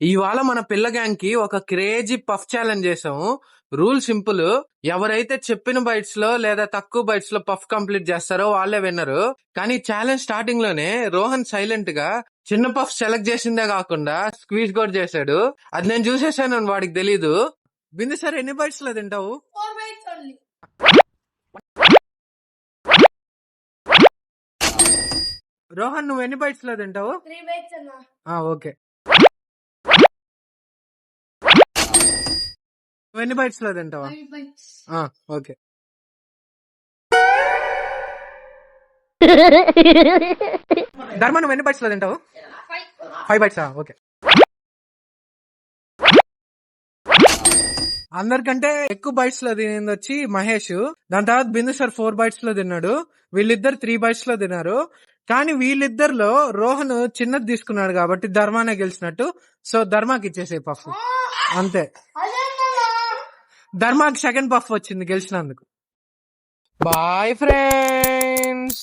ఇవాళ మన పిల్ల గ్యాంగ్ కి ఒక క్రేజీ పఫ్ ఛాలెంజ్ చేసాము. Rule simple. ఎవరైతే చెప్పిన బైట్స్ లో లేదా తక్కువ బైట్స్ లో పఫ్ కంప్లీట్ చేస్తారో వాళ్ళే విన్నరు. కానీ ఛాలెంజ్ స్టార్టింగ్ లోనే రోహన్ సైలెంట్ గా చిన్న పఫ్ సెలెక్ట్ చేసిందే కాకుండా స్క్వీజ్ కూడా చేశాడు. అది నేను చూసేసాను, వాడికి తెలీదు. బిందు సార్, ఎన్ని బైట్స్ లో తింటావు? 4 bites only. రోహన్, నువ్వు ఎన్ని బైట్స్ లో తింటావు? 3 bites అన్నా. ఓకే. నువ్వు ఎన్ని బైట్స్ లో తింటావా? 5 bites. ఓకే. ధర్మ, నువ్వు ఎన్ని బైట్స్ లో తింటావు? 5 బైట్స్. ఓకే. అందరికంటే ఎక్కువ బైట్స్ లో తినింది వచ్చి మహేష్. దాని తర్వాత బిందు సార్ 4 బైట్స్ లో తిన్నాడు. వీళ్ళిద్దరు 3 బైట్స్ లో తిన్నారు. కానీ వీళ్ళిద్దరిలో రోహన్ చిన్నది తీసుకున్నాడు కాబట్టి ధర్మానే గెలిచినట్టు. సో ధర్మాకి ఇచ్చేసే పఫ్ అంతే. ధర్మాకి సెకండ్ పఫ్ వచ్చింది గెలిచినందుకు. Bye friends.